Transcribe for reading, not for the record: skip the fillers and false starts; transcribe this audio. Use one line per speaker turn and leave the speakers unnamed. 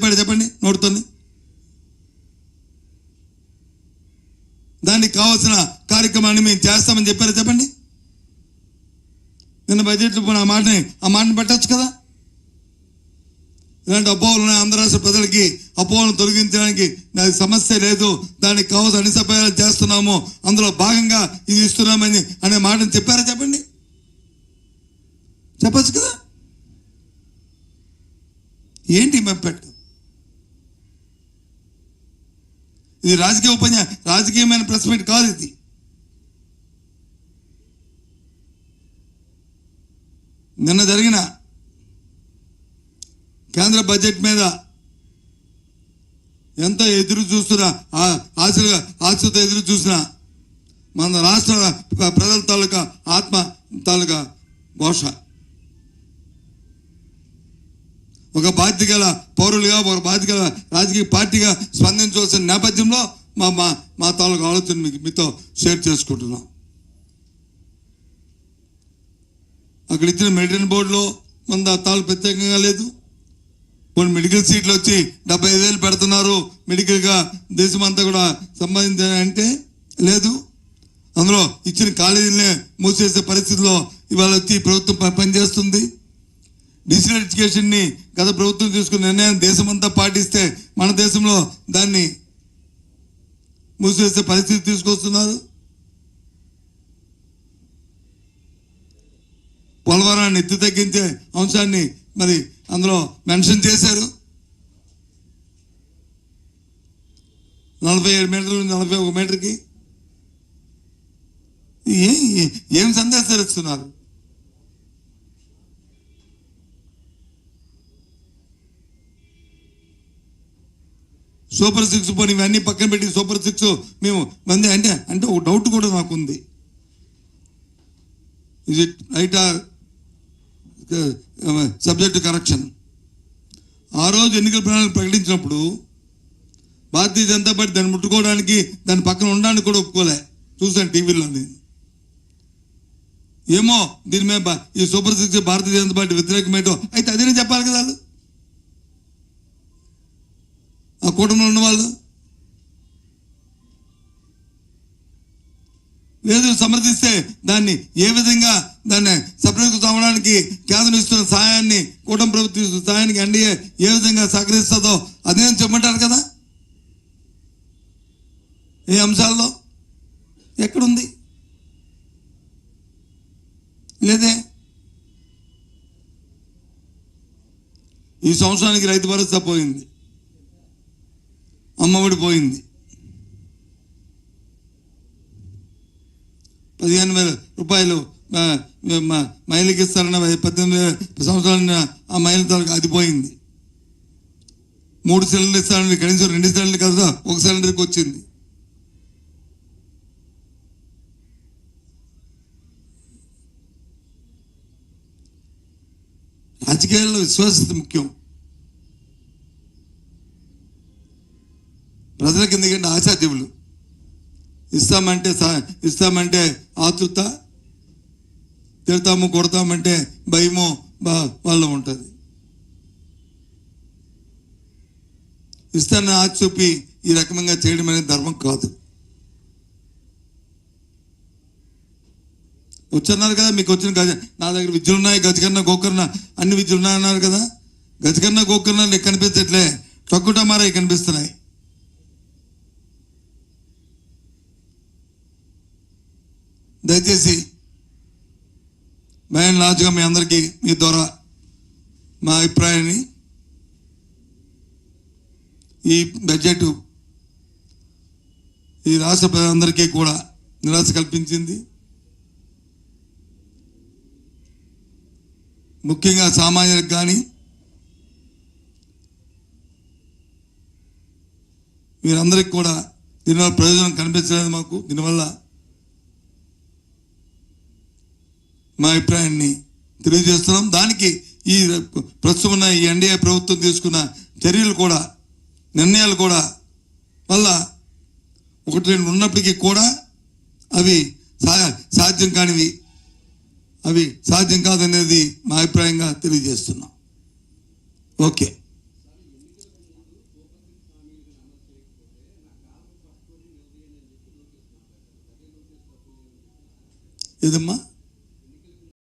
చెప్పాడు చెప్పండి నోటితోని? దానికి కావాల్సిన కార్యక్రమాన్ని మేము చేస్తామని చెప్పారా చెప్పండి? నిన్న బడ్జెట్లో పోయిన ఆ మాటని పెట్టచ్చు కదా. ఇలాంటి అపోహలు ఉన్నాయి. ఆంధ్ర రాష్ట్ర ప్రజలకి అపోహలను తొలగించడానికి నాకు సమస్య లేదు, దానికి కావాల్సిన అన్ని సభ్యాలు చేస్తున్నాము, అందులో భాగంగా ఇది ఇస్తున్నామని అనే మాటను చెప్పారా చెప్పండి? చెప్పచ్చు కదా. ఏంటి మెప్పెట్టు? ఇది రాజకీయమైన ప్రెస్ మీట్ కాదు. ఇది నిన్న జరిగిన కేంద్ర బడ్జెట్ మీద ఎంతో ఎదురు చూస్తున్నా, ఆశతో ఎదురు చూసిన మన రాష్ట్ర ప్రజల తాలూకా ఆత్మ తాలూకా ఘోష. ఒక బాధ్యత గల పౌరులుగా, ఒక బాధ్యత గల రాజకీయ పార్టీగా స్పందించవలసిన నేపథ్యంలో మా తాలూకా ఆలోచన మీతో షేర్ చేసుకుంటున్నాం. అక్కడ ఇచ్చిన మెడిసిన్ బోర్డులో మన తాలూకు ప్రత్యేకంగా లేదు. కొన్ని మెడికల్ సీట్లు వచ్చి 75,000 పెడుతున్నారు, మెడికల్గా దేశమంతా కూడా సంబంధించాలంటే లేదు. అందులో ఇచ్చిన కాలేజీలనే మూసేసే పరిస్థితిలో ఇవాళ వచ్చి ప్రభుత్వం పనిచేస్తుంది. డిజిటల్ ఎడ్యుకేషన్ని గత ప్రభుత్వం తీసుకున్న నిర్ణయాన్ని దేశమంతా పాటిస్తే మన దేశంలో దాన్ని మూసివేసే పరిస్థితి తీసుకొస్తున్నారు. పోలవరాన్ని ఎత్తి తగ్గించే అంశాన్ని మరి అందులో మెన్షన్ చేశారు. 47 మీటర్లు 41 మీటర్కి ఏం సందేశాలు ఇస్తున్నారు? సూపర్ 6 పోనీ ఇవన్నీ పక్కన పెట్టి సూపర్ 6 మేము మంది అంటే ఒక డౌట్ కూడా నాకుంది. Is it right are subject correction? ఆ రోజు ఎన్నికల ప్రణాళిక ప్రకటించినప్పుడు భారతీయ జనతా పార్టీ దాన్ని ముట్టుకోవడానికి, దాని పక్కన ఉండడానికి కూడా ఒప్పుకోలే. చూసాను టీవీలో. నేను ఏమో దీని మీద ఈ సూపర్ 6 భారతీయ జనతా పార్టీ వ్యతిరేకమేటో అయితే అదేనే చెప్పాలి కదా. ఆ కూటమిలో ఉన్నవాళ్ళు లేదు సమర్థిస్తే దాన్ని ఏ విధంగా దాన్ని సపరేట్ అవ్వడానికి కేంద్రం ఇస్తున్న సహాయాన్ని, కూటమి ప్రభుత్వం ఇస్తున్న సహాయానికి ఎన్డీఏ ఏ విధంగా సహకరిస్తుందో అదే చెప్పమంటారు కదా. ఏ అంశాల్లో ఎక్కడుంది? లేదే. ఈ సంవత్సరానికి రైతు భరోసా పోయింది, అమ్మఒడి పోయింది, 15,000 రూపాయలు మహిళకి ఇస్తారన్న 18 సంవత్సరాల ఆ మహిళ తాలూకు అది పోయింది. 3 సిలిండర్లు ఇస్తారని కనీసం 2 సిలిండర్లు కదా 1 సిలిండర్కి వచ్చింది. రాజకీయాల్లో విశ్వాసత ముఖ్యం. ప్రజలకు ఎందుకంటే ఆశాజీవులు. ఇస్తామంటే ఆతృత, తిడతాము కొడతామంటే భయమో వాళ్ళు ఉంటుంది. ఇస్తాన్ని ఆశ చూపి ఈ రకంగా చేయడం అనేది ధర్మం కాదు. వచ్చన్నారు కదా, మీకు వచ్చిన నా దగ్గర విద్యలు ఉన్నాయి, గజకర్ణ గోకర్ణ అన్ని విద్యలు ఉన్నాయన్నారు కదా. గజకర్ణ గోకర్ణ నీకు కనిపించట్లే, టొక్కుటమారా కనిపిస్తున్నాయి. దయచేసి బయన్ లాజ్గా మీ అందరికీ మీ ద్వారా మా అభిప్రాయాన్ని, ఈ బడ్జెట్ ఈ రాష్ట్ర ప్రజలందరికీ కూడా నిరాశ కల్పించింది. ముఖ్యంగా సామాన్యులకు కానీ వీరందరికీ కూడా దీనివల్ల ప్రయోజనం కనిపించలేదు మాకు. దీనివల్ల మా అభిప్రాయాన్ని తెలియజేస్తున్నాం. దానికి ఈ ప్రస్తుతం ఉన్న ఈ ఎన్డీఏ ప్రభుత్వం తీసుకున్న చర్యలు కూడా, నిర్ణయాలు కూడా వల్ల 1-2 ఉన్నప్పటికీ కూడా అవి సాధ్యం కానివి, అవి సాధ్యం కాదనేది మా అభిప్రాయంగా తెలియజేస్తున్నాం. ఓకే. ఏదమ్మా